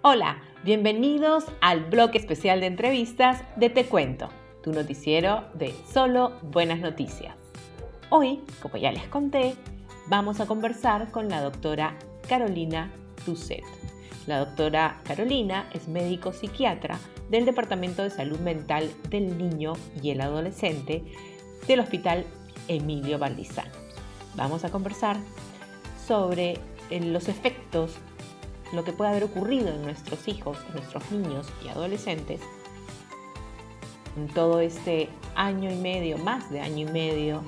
Hola, bienvenidos al bloque especial de entrevistas de Te Cuento, tu noticiero de solo buenas noticias. Hoy, como ya les conté, vamos a conversar con la doctora Carolina Tusset. La doctora Carolina es médico psiquiatra del Departamento de Salud Mental del Niño y el Adolescente del Hospital Emilio Valdizán. Vamos a conversar sobre los efectos, lo que puede haber ocurrido en nuestros hijos, en nuestros niños y adolescentes en todo este año y medio, más de año y medio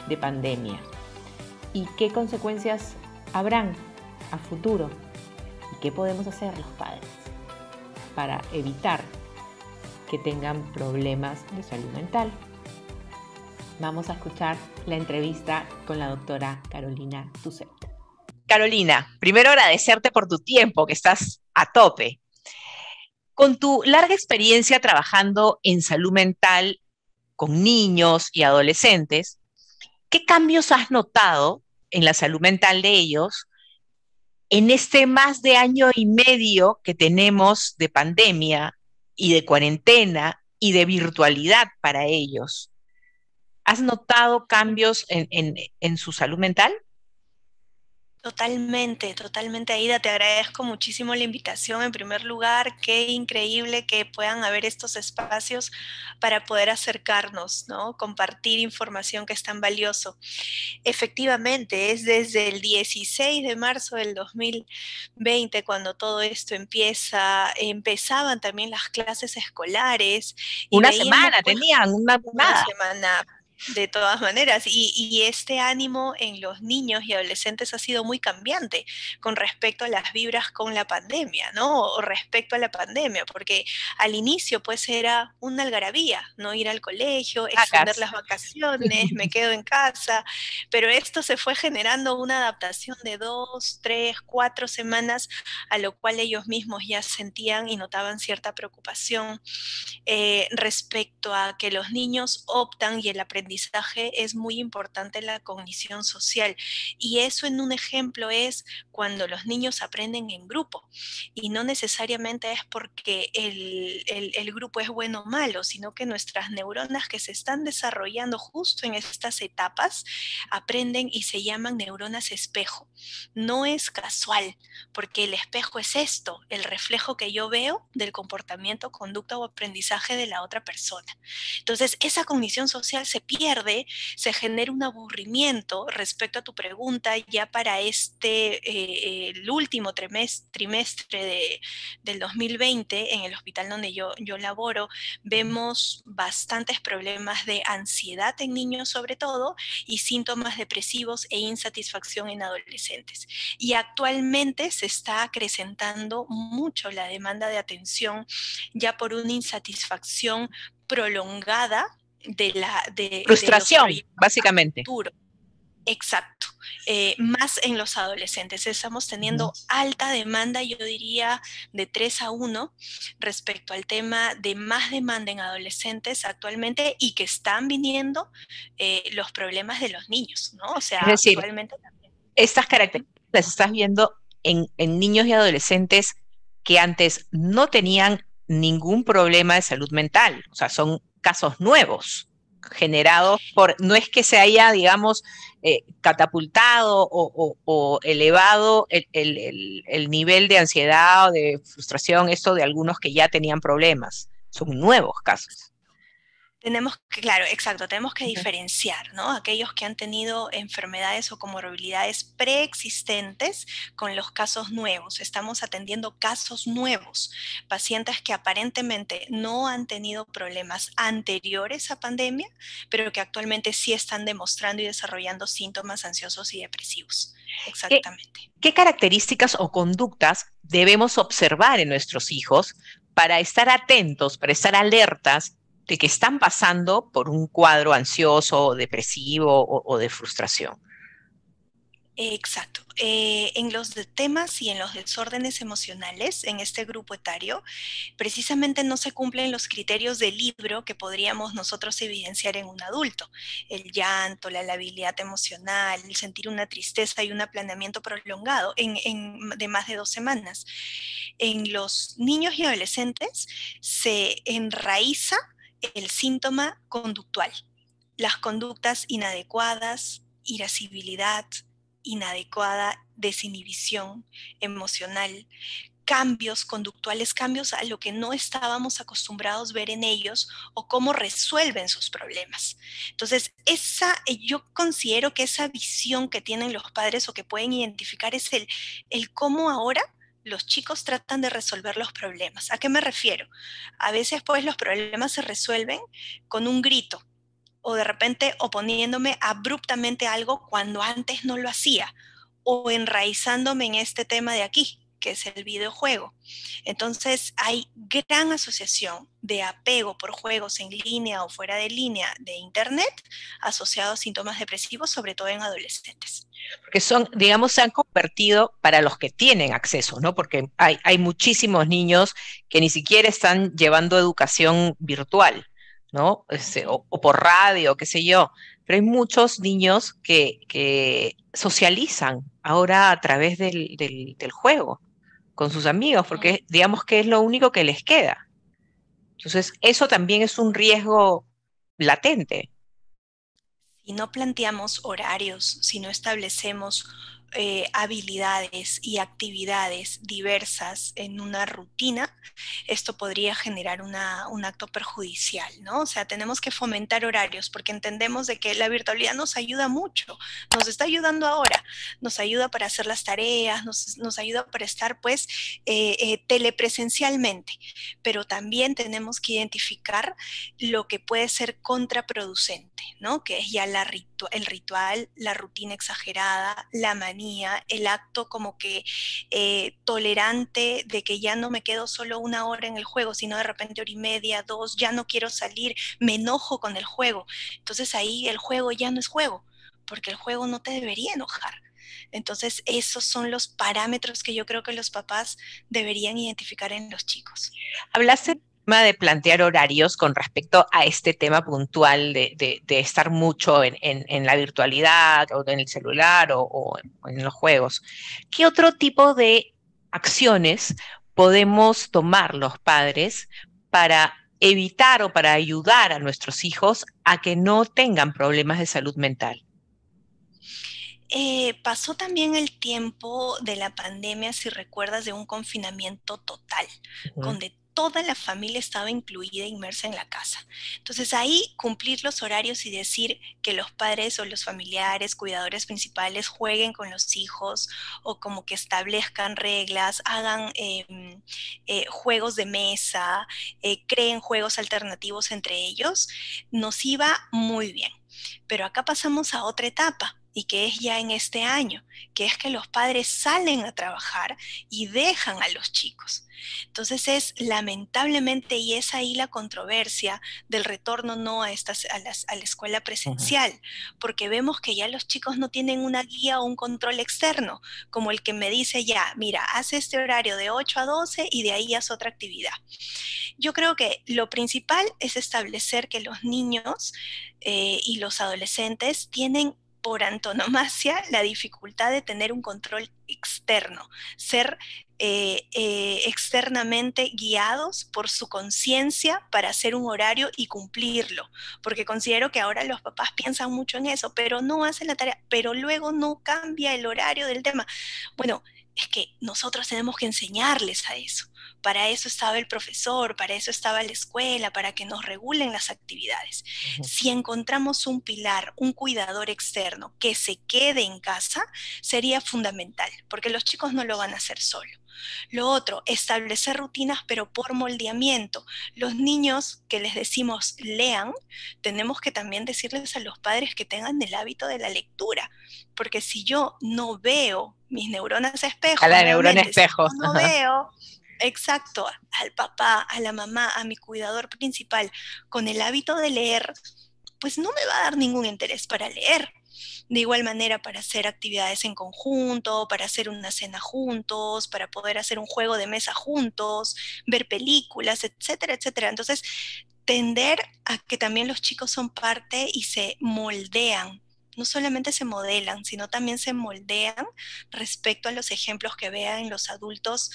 de pandemia, y qué consecuencias habrán a futuro y qué podemos hacer los padres para evitar que tengan problemas de salud mental. Vamos a escuchar la entrevista con la doctora Carolina Tusset. Carolina, primero agradecerte por tu tiempo, que estás a tope. Con tu larga experiencia trabajando en salud mental con niños y adolescentes, ¿qué cambios has notado en la salud mental de ellos en este más de año y medio que tenemos de pandemia y de cuarentena y de virtualidad para ellos? ¿Has notado cambios en su salud mental? Totalmente, Aida, te agradezco muchísimo la invitación en primer lugar. Qué increíble que puedan haber estos espacios para poder acercarnos, ¿no? Compartir información que es tan valioso. Efectivamente, es desde el 16 de marzo del 2020 cuando todo esto empezaban también las clases escolares y Una veíamos semana pues tenían, una nada. semana. De todas maneras, y este ánimo en los niños y adolescentes ha sido muy cambiante con respecto a las vibras con la pandemia, ¿no? O respecto a la pandemia, porque al inicio pues era una algarabía, ¿no? Ir al colegio, extender las vacaciones, me quedo en casa, pero esto se fue generando una adaptación de 2, 3, 4 semanas, a lo cual ellos mismos ya sentían y notaban cierta preocupación respecto a que los niños optan y el aprendizaje es muy importante en la cognición social. Y eso en un ejemplo es cuando los niños aprenden en grupo. Y no necesariamente es porque el grupo es bueno o malo, sino que nuestras neuronas que se están desarrollando justo en estas etapas aprenden y se llaman neuronas espejo. No es casual, porque el espejo es esto, el reflejo que yo veo del comportamiento, conducta o aprendizaje de la otra persona. Entonces, esa cognición social se pierde, se genera un aburrimiento respecto a tu pregunta ya para el último trimestre del 2020 en el hospital donde yo laboro, vemos bastantes problemas de ansiedad en niños sobre todo y síntomas depresivos e insatisfacción en adolescentes. Y actualmente se está acrecentando mucho la demanda de atención ya por una insatisfacción prolongada de los Frustración, proyectos básicamente. futuros. Exacto. Más en los adolescentes. Estamos teniendo alta demanda, yo diría, de 3-1 respecto al tema de más demanda en adolescentes actualmente y que están viniendo los problemas de los niños, ¿no? O sea, Es decir, actualmente también. estas características las estás viendo en niños y adolescentes que antes no tenían ningún problema de salud mental. O sea, son casos nuevos generados por, no es que se haya, digamos, catapultado o elevado el nivel de ansiedad o de frustración, esto de algunos que ya tenían problemas. Son nuevos casos. Claro, exacto, tenemos que diferenciar, ¿no? Aquellos que han tenido enfermedades o comorbilidades preexistentes con los casos nuevos. Estamos atendiendo casos nuevos, pacientes que aparentemente no han tenido problemas anteriores a pandemia, pero que actualmente sí están demostrando y desarrollando síntomas ansiosos y depresivos. Exactamente. ¿Qué características o conductas debemos observar en nuestros hijos para estar atentos, para estar alertas de que están pasando por un cuadro ansioso, depresivo o de frustración? Exacto. En los temas y en los desórdenes emocionales, en este grupo etario, precisamente no se cumplen los criterios del libro que podríamos nosotros evidenciar en un adulto. El llanto, la labilidad emocional, el sentir una tristeza y un aplaneamiento prolongado de más de 2 semanas. En los niños y adolescentes se enraiza el síntoma conductual, las conductas inadecuadas, irascibilidad inadecuada, desinhibición emocional, cambios conductuales, cambios a lo que no estábamos acostumbrados a ver en ellos o cómo resuelven sus problemas. Entonces, yo considero que esa visión que tienen los padres o que pueden identificar es el cómo ahora los chicos tratan de resolver los problemas. ¿A qué me refiero? A veces, pues, los problemas se resuelven con un grito o de repente oponiéndome abruptamente a algo cuando antes no lo hacía o enraizándome en este tema de aquí, que es el videojuego. Entonces hay gran asociación de apego por juegos en línea o fuera de línea de internet asociados a síntomas depresivos, sobre todo en adolescentes. Porque son, digamos, se han convertido para los que tienen acceso, ¿no? Porque hay muchísimos niños que ni siquiera están llevando educación virtual, ¿no? O por radio, qué sé yo. Pero hay muchos niños que socializan ahora a través del juego con sus amigos, porque digamos que es lo único que les queda. Entonces, eso también es un riesgo latente. Si no planteamos horarios, si no establecemos habilidades y actividades diversas en una rutina, esto podría generar un acto perjudicial, ¿no? O sea, tenemos que fomentar horarios porque entendemos de que la virtualidad nos ayuda mucho, nos está ayudando ahora, nos ayuda para hacer las tareas, nos ayuda para estar pues telepresencialmente, pero también tenemos que identificar lo que puede ser contraproducente, ¿no? Que es ya el ritual, la rutina exagerada, la manía, el acto como que tolerante de que ya no me quedo solo 1 hora en el juego, sino de repente 1 hora y media, 2, ya no quiero salir, me enojo con el juego. Entonces ahí el juego ya no es juego, porque el juego no te debería enojar. Entonces esos son los parámetros que yo creo que los papás deberían identificar en los chicos. Hablaste de plantear horarios con respecto a este tema puntual de estar mucho en la virtualidad o en el celular o en los juegos. ¿Qué otro tipo de acciones podemos tomar los padres para evitar o para ayudar a nuestros hijos a que no tengan problemas de salud mental? Pasó también el tiempo de la pandemia, si recuerdas, de un confinamiento total, donde toda la familia estaba incluida, inmersa en la casa. Entonces ahí cumplir los horarios y decir que los padres o los familiares, cuidadores principales jueguen con los hijos o como que establezcan reglas, hagan juegos de mesa, creen juegos alternativos entre ellos, nos iba muy bien. Pero acá pasamos a otra etapa y que es ya en este año, que es que los padres salen a trabajar y dejan a los chicos. Entonces es lamentablemente, y es ahí la controversia del retorno no a la escuela presencial, porque vemos que ya los chicos no tienen una guía o un control externo, como el que me dice ya, mira, haz este horario de 8 a 12 y de ahí haz otra actividad. Yo creo que lo principal es establecer que los niños y los adolescentes tienen por antonomasia la dificultad de tener un control externo, ser externamente guiados por su conciencia para hacer un horario y cumplirlo, porque considero que ahora los papás piensan mucho en eso, pero no hacen la tarea, pero luego no cambia el horario del tema. Bueno, es que nosotros tenemos que enseñarles a eso. Para eso estaba el profesor, para eso estaba la escuela, para que nos regulen las actividades. Si encontramos un pilar, un cuidador externo que se quede en casa, sería fundamental, porque los chicos no lo van a hacer solo. Lo otro, establecer rutinas, pero por moldeamiento. Los niños que les decimos lean, tenemos que también decirles a los padres que tengan el hábito de la lectura, porque si yo no veo mis neuronas espejo, A la neurona espejo. Si no veo, exacto, al papá, a la mamá, a mi cuidador principal, con el hábito de leer, pues no me va a dar ningún interés para leer. De igual manera para hacer actividades en conjunto, para hacer una cena juntos, para poder hacer un juego de mesa juntos, ver películas, etcétera, etcétera. Entonces, tender a que también los chicos son parte y se moldean. No solamente se modelan, sino también se moldean respecto a los ejemplos que vean en los adultos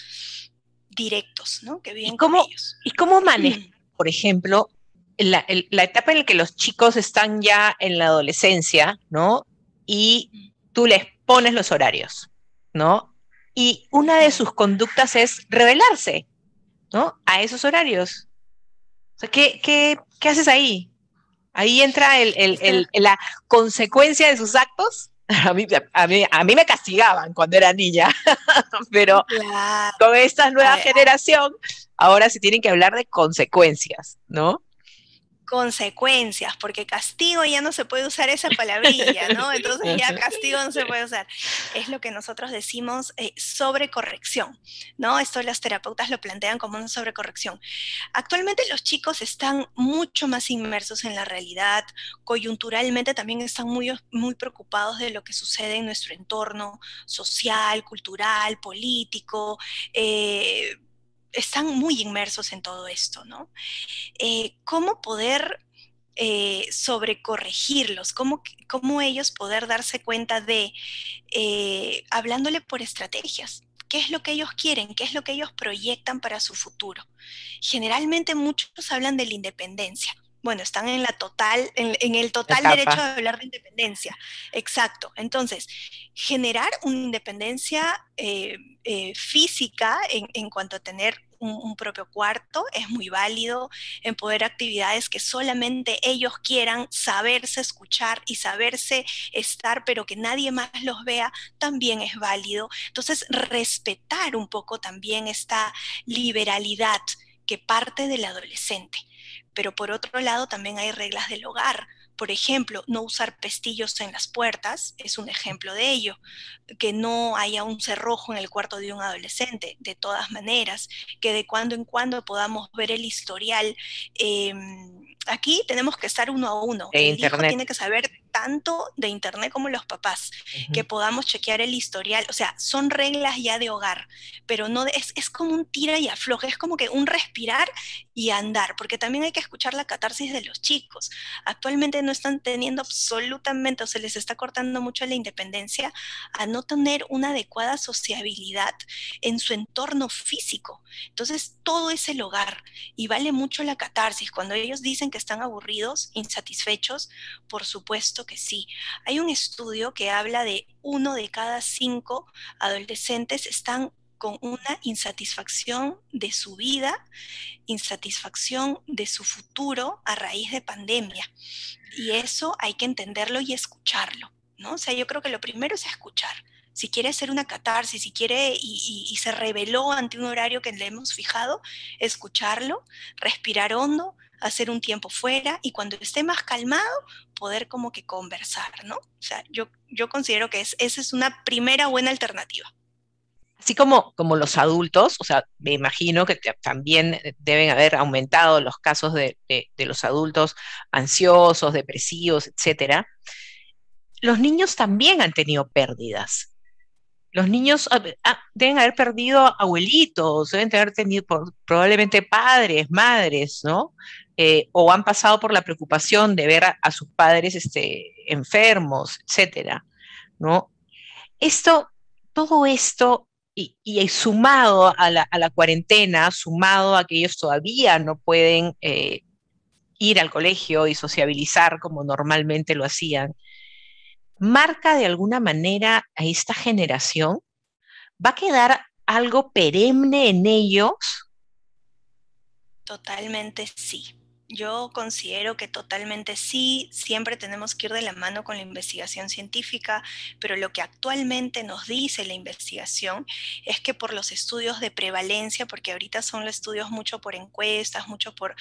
directos, ¿no? Que ¿Y viven con cómo, ellos. y cómo manejar, por ejemplo, la etapa en la que los chicos están ya en la adolescencia, ¿no? Y tú les pones los horarios, ¿no? Y una de sus conductas es rebelarse, ¿no? A esos horarios. O sea, ¿qué haces ahí? Ahí entra la consecuencia de sus actos. A mí me castigaban cuando era niña, pero Claro. con esta nueva generación, ahora se tienen que hablar de consecuencias, ¿no? Consecuencias, porque castigo ya no se puede usar esa palabrilla, ¿no? Entonces ya castigo no se puede usar. Es lo que nosotros decimos sobrecorrección, ¿no? Esto los terapeutas lo plantean como una sobrecorrección. Actualmente los chicos están mucho más inmersos en la realidad, coyunturalmente también están muy preocupados de lo que sucede en nuestro entorno social, cultural, político, están muy inmersos en todo esto, ¿no? ¿Cómo poder sobrecorregirlos? ¿Cómo ellos poder darse cuenta de, hablándole por estrategias? ¿Qué es lo que ellos quieren? ¿Qué es lo que ellos proyectan para su futuro? Generalmente muchos hablan de la independencia. Bueno, están en el total derecho Etapa. de hablar de independencia. Exacto. Entonces, generar una independencia física en cuanto a tener un propio cuarto es muy válido, en poder actividades que solamente ellos quieran, saberse escuchar y saberse estar, pero que nadie más los vea, también es válido. Entonces, respetar un poco también esta liberalidad que parte del adolescente. Pero por otro lado, también hay reglas del hogar. Por ejemplo, no usar pestillos en las puertas es un ejemplo de ello. Que no haya un cerrojo en el cuarto de un adolescente, de todas maneras, que de cuando en cuando podamos ver el historial. Eh, Aquí tenemos que estar uno a uno. De El hijo internet. tiene que saber tanto de internet como los papás, que podamos chequear el historial. O sea, son reglas ya de hogar, pero no es como un tira y afloja, es como que un respirar y andar, porque también hay que escuchar la catarsis de los chicos. Actualmente no están teniendo absolutamente, o se les está cortando mucho la independencia a no tener una adecuada sociabilidad en su entorno físico. Entonces, todo es el hogar y vale mucho la catarsis. Cuando ellos dicen que están aburridos, insatisfechos, por supuesto que sí. Hay un estudio que habla de 1 de cada 5 adolescentes están con una insatisfacción de su vida, insatisfacción de su futuro a raíz de pandemia. Y eso hay que entenderlo y escucharlo, ¿no? O sea, yo creo que lo primero es escuchar. Si quiere hacer una catarsis, si quiere y se rebeló ante un horario que le hemos fijado, escucharlo, respirar hondo, hacer un tiempo fuera y cuando esté más calmado, poder como que conversar, ¿no? O sea, yo considero que esa es una primera buena alternativa. Así como los adultos, o sea, me imagino que también deben haber aumentado los casos de los adultos ansiosos, depresivos, etcétera. Los niños también han tenido pérdidas. Los niños deben haber perdido abuelitos, deben haber tenido probablemente padres, madres, ¿no? O han pasado por la preocupación de ver a sus padres enfermos, etcétera, ¿no? Esto, todo esto, y sumado a la cuarentena, sumado a que ellos todavía no pueden ir al colegio y sociabilizar como normalmente lo hacían, marca de alguna manera a esta generación. ¿Va a quedar algo perenne en ellos? Totalmente sí. Yo considero que totalmente sí, siempre tenemos que ir de la mano con la investigación científica, pero lo que actualmente nos dice la investigación es que por los estudios de prevalencia, porque ahorita son los estudios mucho por encuestas, mucho por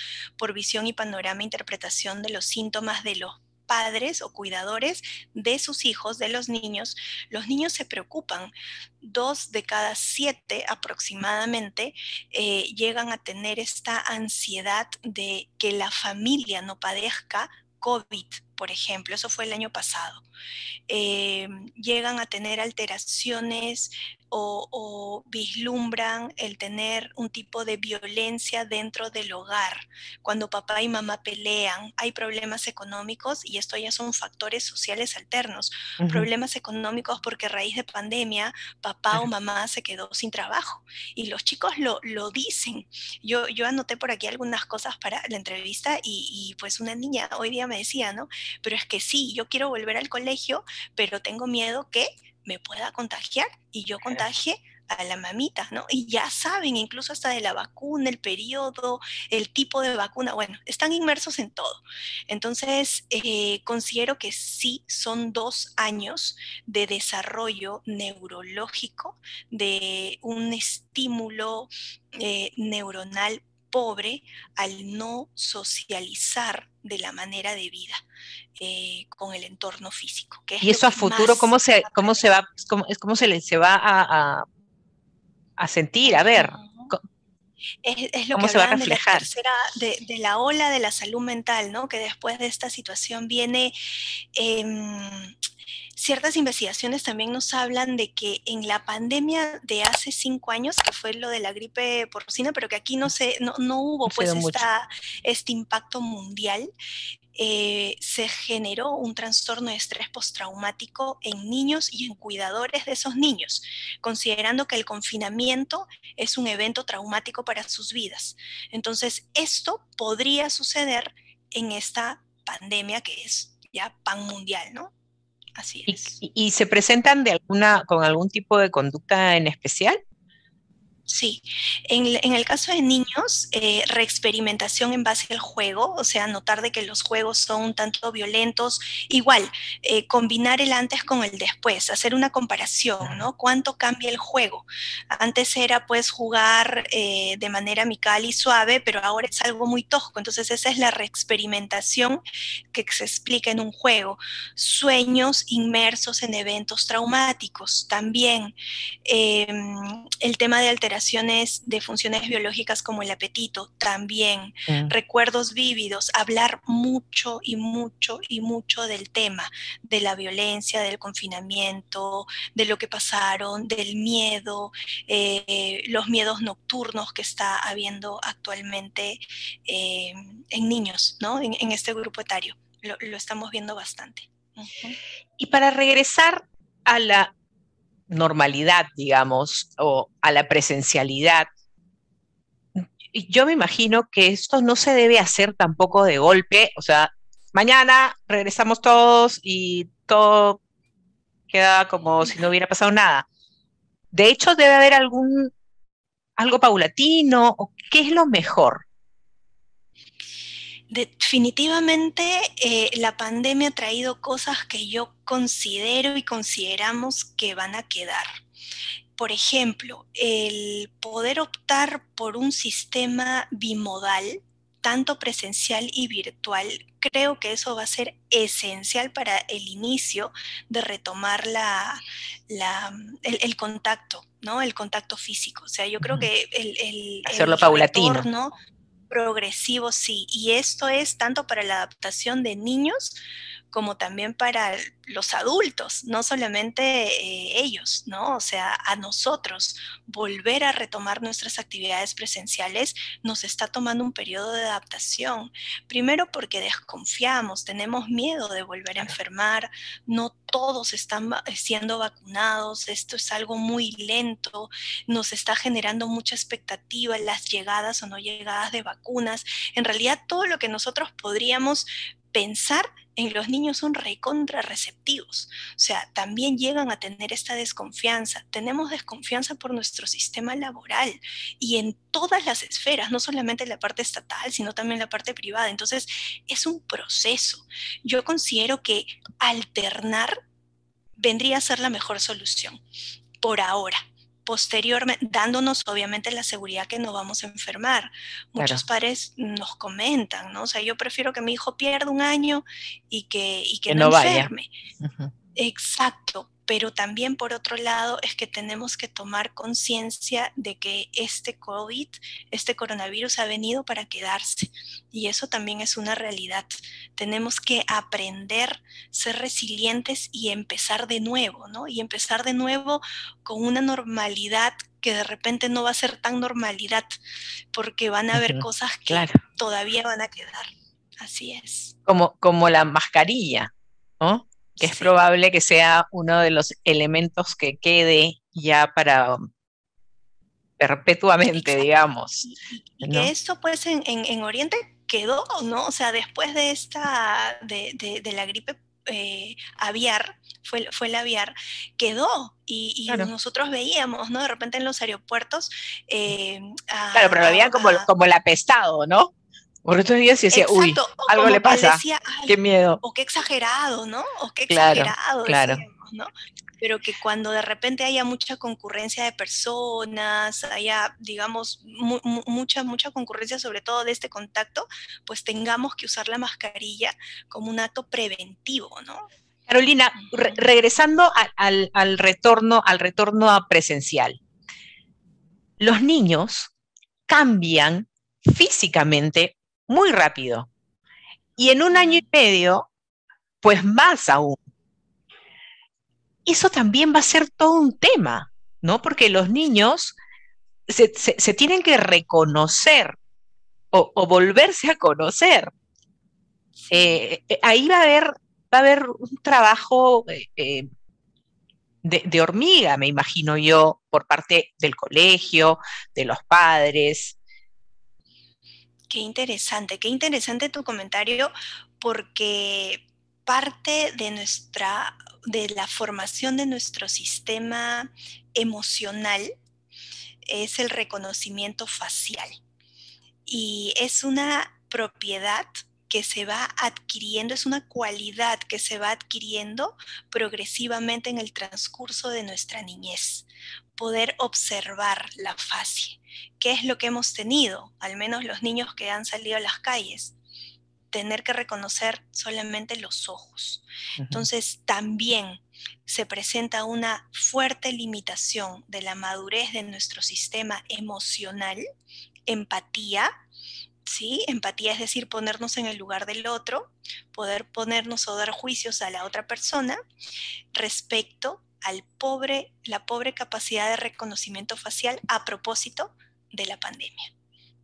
visión y panorama, interpretación de los síntomas de los padres o cuidadores de sus hijos, de los niños se preocupan. 2 de cada 7 aproximadamente llegan a tener esta ansiedad de que la familia no padezca COVID, por ejemplo, eso fue el año pasado, llegan a tener alteraciones o vislumbran el tener un tipo de violencia dentro del hogar. Cuando papá y mamá pelean, hay problemas económicos y esto ya son factores sociales alternos. Ujú, Problemas económicos porque a raíz de pandemia papá o claro. mamá se quedó sin trabajo y los chicos lo dicen. Yo anoté por aquí algunas cosas para la entrevista y pues una niña hoy día me decía, ¿no? Pero es que sí, yo quiero volver al colegio, pero tengo miedo que me pueda contagiar y yo Claro. contagie a la mamita, ¿no? Y ya saben, incluso hasta de la vacuna, el periodo, el tipo de vacuna, bueno, están inmersos en todo. Entonces, considero que sí son 2 años de desarrollo neurológico, de un estímulo neuronal pobre al no socializar de la manera de vida con el entorno físico, que Y es lo eso a que futuro, más cómo se va, cómo se va a sentir, a ver, Ujú. Es lo cómo que se va a hablaban de la reflejar? tercera, de la ola de la salud mental, ¿no? Que después de esta situación viene ciertas investigaciones también nos hablan de que en la pandemia de hace 5 años, que fue lo de la gripe porcina, pero que aquí no No hubo ha sido pues mucho. este impacto mundial, se generó un trastorno de estrés postraumático en niños y en cuidadores de esos niños, considerando que el confinamiento es un evento traumático para sus vidas. Entonces, esto podría suceder en esta pandemia que es ya pan mundial, ¿no? Así es. Y se presentan con algún tipo de conducta en especial? Sí, en el caso de niños, reexperimentación en base al juego, o sea, notar de que los juegos son un tanto violentos, igual, combinar el antes con el después, hacer una comparación, Ajá. ¿no? ¿Cuánto cambia el juego? Antes era pues jugar de manera amical y suave, pero ahora es algo muy tosco, entonces esa es la reexperimentación que se explica en un juego. Sueños inmersos en eventos traumáticos, también eh, el tema de alteraciones de funciones biológicas como el apetito, también Mm. recuerdos vívidos, hablar mucho y mucho y mucho del tema, de la violencia, del confinamiento, de lo que pasaron, del miedo, los miedos nocturnos que está habiendo actualmente en niños, ¿no? En este grupo etario. Lo estamos viendo bastante. Uh-huh. Y para regresar a la normalidad, digamos, o a la presencialidad, yo me imagino que esto no se debe hacer tampoco de golpe, o sea, mañana regresamos todos y todo queda como si no hubiera pasado nada. De hecho, debe haber algo paulatino, o qué es lo mejor. Definitivamente la pandemia ha traído cosas que yo considero y consideramos que van a quedar. Por ejemplo, el poder optar por un sistema bimodal, tanto presencial y virtual, creo que eso va a ser esencial para el inicio de retomar el contacto, ¿no? El contacto físico. O sea, yo creo Ujú. que Hacerlo el paulatino. retorno progresivo, sí, y esto es tanto para la adaptación de niños como también para los adultos, no solamente ellos, ¿no? O sea, a nosotros volver a retomar nuestras actividades presenciales nos está tomando un periodo de adaptación. Primero porque desconfiamos, tenemos miedo de volver a Claro. enfermar, no todos están siendo vacunados, esto es algo muy lento, nos está generando mucha expectativa las llegadas o no llegadas de vacunas. En realidad, todo lo que nosotros podríamos pensar en los niños son recontra receptivos. O sea, también llegan a tener esta desconfianza. Tenemos desconfianza por nuestro sistema laboral y en todas las esferas, no solamente en la parte estatal, sino también en la parte privada. Entonces, es un proceso. Yo considero que alternar vendría a ser la mejor solución por ahora. Posteriormente, dándonos obviamente la seguridad que no vamos a enfermar. Muchos Claro, padres nos comentan, ¿no? O sea, yo prefiero que mi hijo pierda un año y que que no no vaya. enferme. Ujú. Exacto, pero también por otro lado es que tenemos que tomar conciencia de que este COVID, este coronavirus ha venido para quedarse, y eso también es una realidad. Tenemos que aprender, ser resilientes y empezar de nuevo, ¿no? Y empezar de nuevo con una normalidad que de repente no va a ser tan normalidad, porque van a haber cosas que claro. todavía van a quedar. Así es. Como la mascarilla, ¿no? Que es Sí. probable que sea uno de los elementos que quede ya para perpetuamente, Exacto. digamos, Y ¿no? que esto pues en Oriente quedó, ¿no? O sea, después de de la gripe aviar, fue el aviar, quedó. Y Claro. nosotros veíamos, ¿no? De repente en los aeropuertos Claro, pero lo veían como el apestado, ¿no? Por otros días y decía, uy, exacto, o algo le como que él pasa, decía, qué ay, miedo. o qué exagerado, ¿no? O qué Claro, exagerado, claro. decíamos, ¿no? Pero que cuando de repente haya mucha concurrencia de personas, haya, digamos, mucha concurrencia, sobre todo de este contacto, pues tengamos que usar la mascarilla como un acto preventivo, ¿no? Carolina, regresando al retorno a presencial, los niños cambian físicamente muy rápido y en un año y medio, pues más aún. Eso también va a ser todo un tema, ¿no? Porque los niños se tienen que reconocer o volverse a conocer. Ahí va a haber un trabajo de hormiga, me imagino yo, por parte del colegio, de los padres. Qué interesante tu comentario, porque parte de la formación de nuestro sistema emocional es el reconocimiento facial. Y es una propiedad que se va adquiriendo, es una cualidad que se va adquiriendo progresivamente en el transcurso de nuestra niñez. Poder observar la facie. ¿Qué es lo que hemos tenido? Al menos los niños que han salido a las calles. Tener que reconocer solamente los ojos. Entonces, también se presenta una fuerte limitación de la madurez de nuestro sistema emocional, empatía, ¿sí? Empatía es decir, ponernos en el lugar del otro, poder ponernos o dar juicios a la otra persona respecto la pobre capacidad de reconocimiento facial a propósito de la pandemia,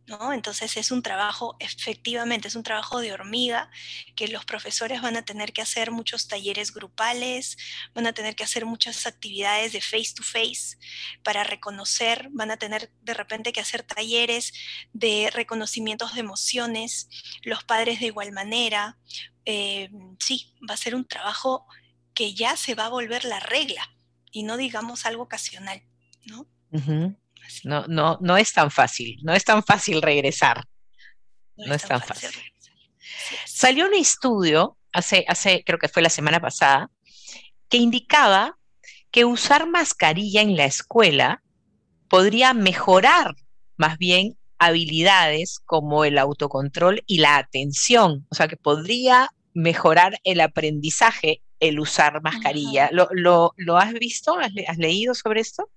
¿no? Entonces es un trabajo, efectivamente, es un trabajo de hormiga, que los profesores van a tener que hacer muchos talleres grupales, van a tener que hacer muchas actividades de face to face para reconocer, van a tener de repente que hacer talleres de reconocimientos de emociones, los padres de igual manera. Sí, va a ser un trabajo que ya se va a volver la regla y no digamos algo ocasional, ¿no? Uh-huh. No es tan fácil, no es tan fácil regresar, No no es es tan tan fácil fácil. regresar. Así es. Salió un estudio creo que fue la semana pasada, que indicaba que usar mascarilla en la escuela podría mejorar más bien habilidades como el autocontrol y la atención, o sea que podría mejorar el aprendizaje el usar mascarilla. Ujú. ¿Lo has visto? ¿Has leído sobre esto?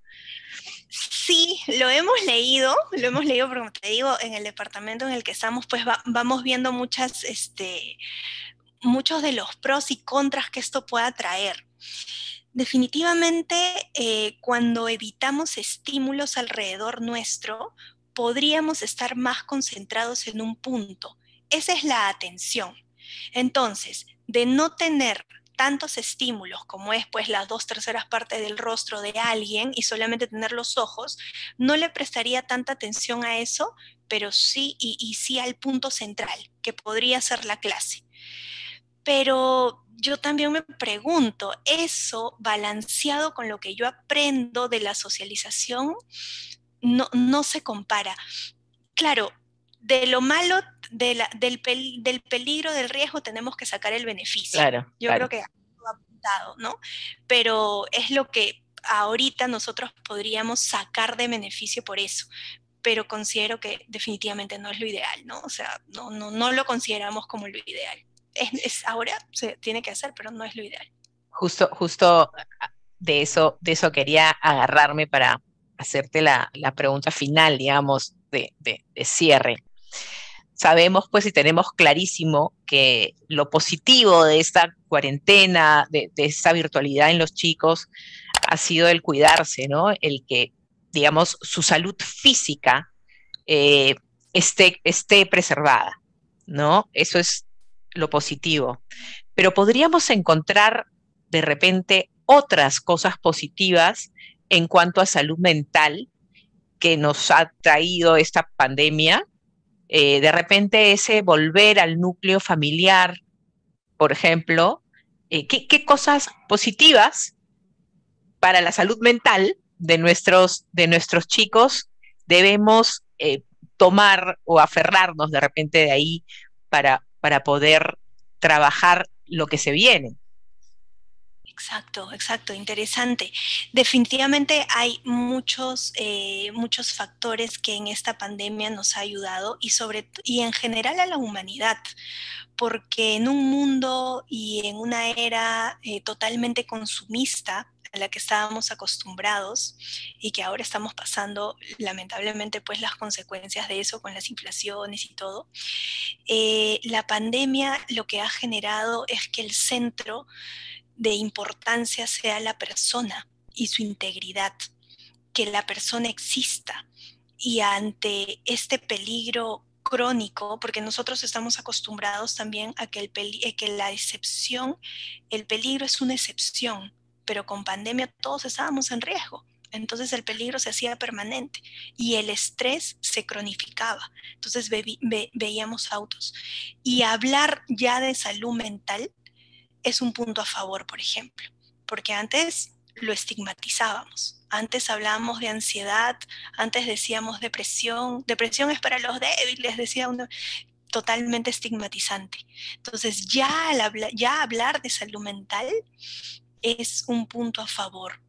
Sí, lo hemos leído porque como te digo, en el departamento en el que estamos, pues vamos viendo muchos de los pros y contras que esto pueda traer. Definitivamente, cuando evitamos estímulos alrededor nuestro, podríamos estar más concentrados en un punto. Esa es la atención. Entonces, de no tener tantos estímulos como es pues las 2/3 partes del rostro de alguien y solamente tener los ojos, no le prestaría tanta atención a eso, pero sí y sí al punto central, que podría ser la clase. Pero yo también me pregunto, eso balanceado con lo que yo aprendo de la socialización, no se compara. Claro, de lo malo, del peligro, del riesgo, tenemos que sacar el beneficio. Claro, Yo claro. creo que lo ha apuntado, ¿no? Pero es lo que ahorita nosotros podríamos sacar de beneficio por eso. Pero considero que definitivamente no es lo ideal, ¿no? O sea, no lo consideramos como lo ideal. Ahora se tiene que hacer, pero no es lo ideal. Justo de eso quería agarrarme para hacerte la pregunta final, digamos, de cierre. Sabemos, pues, y tenemos clarísimo que lo positivo de esta cuarentena, de esta virtualidad en los chicos, ha sido el cuidarse, ¿no? El que, digamos, su salud física eh, esté preservada, ¿no? Eso es lo positivo. Pero podríamos encontrar de repente otras cosas positivas en cuanto a salud mental que nos ha traído esta pandemia. De repente ese volver al núcleo familiar, por ejemplo, ¿qué cosas positivas para la salud mental de nuestros chicos debemos tomar o aferrarnos de repente de ahí para poder trabajar lo que se viene? Exacto, exacto, interesante. Definitivamente hay muchos factores que en esta pandemia nos ha ayudado y en general a la humanidad, porque en un mundo y en una era totalmente consumista a la que estábamos acostumbrados y que ahora estamos pasando lamentablemente pues las consecuencias de eso con las inflaciones y todo, la pandemia lo que ha generado es que el centro de importancia sea la persona y su integridad, que la persona exista. Y ante este peligro crónico, porque nosotros estamos acostumbrados también a que la excepción, el peligro es una excepción, pero con pandemia todos estábamos en riesgo. Entonces el peligro se hacía permanente y el estrés se cronificaba. Entonces veíamos autos. Y hablar ya de salud mental es un punto a favor, por ejemplo, porque antes lo estigmatizábamos. Antes hablábamos de ansiedad, antes decíamos depresión es para los débiles, decía uno, totalmente estigmatizante. Entonces ya hablar de salud mental es un punto a favor.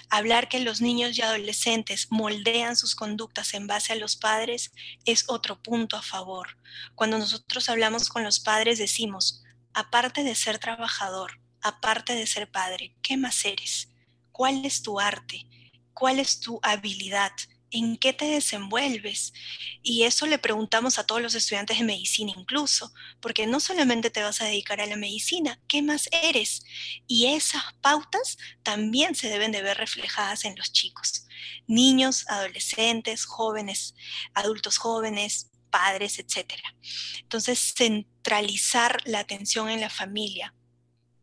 Hablar que los niños y adolescentes moldean sus conductas en base a los padres es otro punto a favor. Cuando nosotros hablamos con los padres decimos, aparte de ser trabajador, aparte de ser padre, ¿qué más eres? ¿Cuál es tu arte? ¿Cuál es tu habilidad? ¿En qué te desenvuelves? Y eso le preguntamos a todos los estudiantes de medicina incluso, porque no solamente te vas a dedicar a la medicina, ¿qué más eres? Y esas pautas también se deben de ver reflejadas en los chicos, niños, adolescentes, jóvenes, adultos jóvenes, padres, etcétera. Entonces, centralizar la atención en la familia.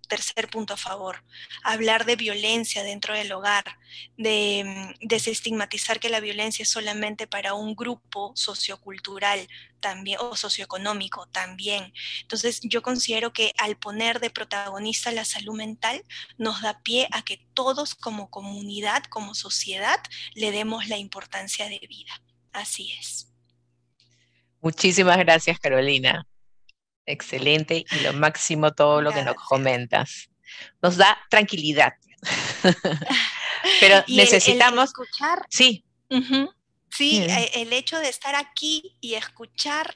Tercer punto a favor, hablar de violencia dentro del hogar, de desestigmatizar que la violencia es solamente para un grupo sociocultural también o socioeconómico también. Entonces yo considero que al poner de protagonista la salud mental nos da pie a que todos como comunidad, como sociedad, le demos la importancia de vida. Así es. Muchísimas gracias, Carolina. Excelente y lo máximo todo lo que nos comentas. Nos da tranquilidad. Pero y necesitamos... el escuchar. Sí. Sí, el hecho de estar aquí y escuchar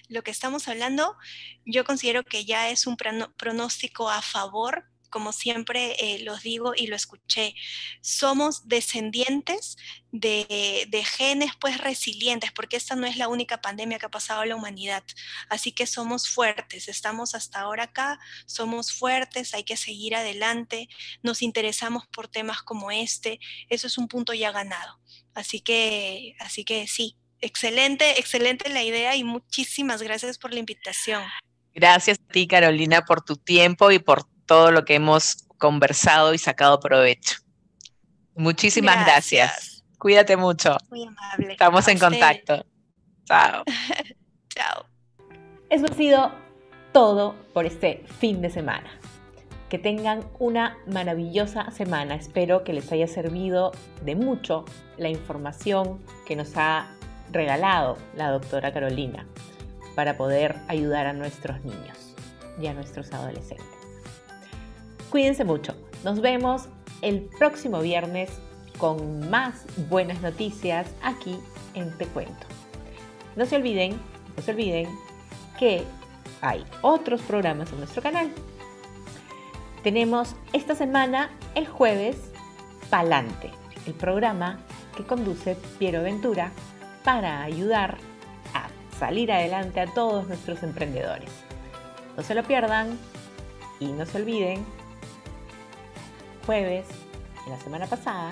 lo que estamos hablando, yo considero que ya es un pronóstico a favor. Como siempre los digo y lo escuché, somos descendientes de genes pues resilientes, porque esta no es la única pandemia que ha pasado a la humanidad, así que somos fuertes, estamos hasta ahora acá, somos fuertes, hay que seguir adelante, nos interesamos por temas como este, eso es un punto ya ganado, así que sí, excelente la idea y muchísimas gracias por la invitación. Gracias a ti, Carolina, por tu tiempo y por todo lo que hemos conversado y sacado provecho. Muchísimas gracias. Cuídate mucho. Muy amable. Estamos en contacto. Chao. Chao. Eso ha sido todo por este fin de semana. Que tengan una maravillosa semana. Espero que les haya servido de mucho la información que nos ha regalado la doctora Carolina para poder ayudar a nuestros niños y a nuestros adolescentes. Cuídense mucho. Nos vemos el próximo viernes con más buenas noticias aquí en Te Cuento. No se olviden que hay otros programas en nuestro canal. Tenemos esta semana, el jueves, Palante, el programa que conduce Piero Ventura para ayudar a salir adelante a todos nuestros emprendedores. No se lo pierdan y no se olviden, jueves, la semana pasada,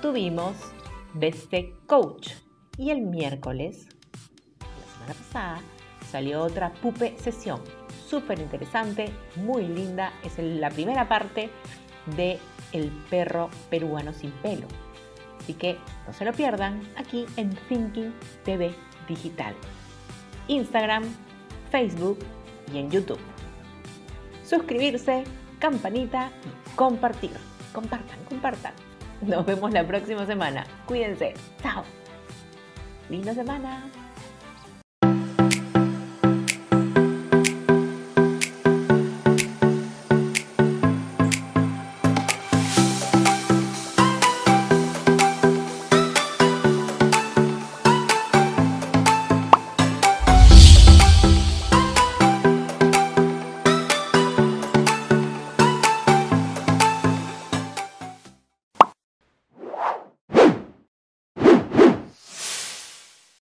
tuvimos Beste Coach y el miércoles, la semana pasada, salió otra Pupe Sesión, súper interesante, muy linda, es la primera parte de El perro peruano sin pelo. Así que no se lo pierdan aquí en Thinking TV Digital, Instagram, Facebook y en YouTube. Suscribirse, campanita y compartir. Compartan. Nos vemos la próxima semana. Cuídense. Chao. Linda semana.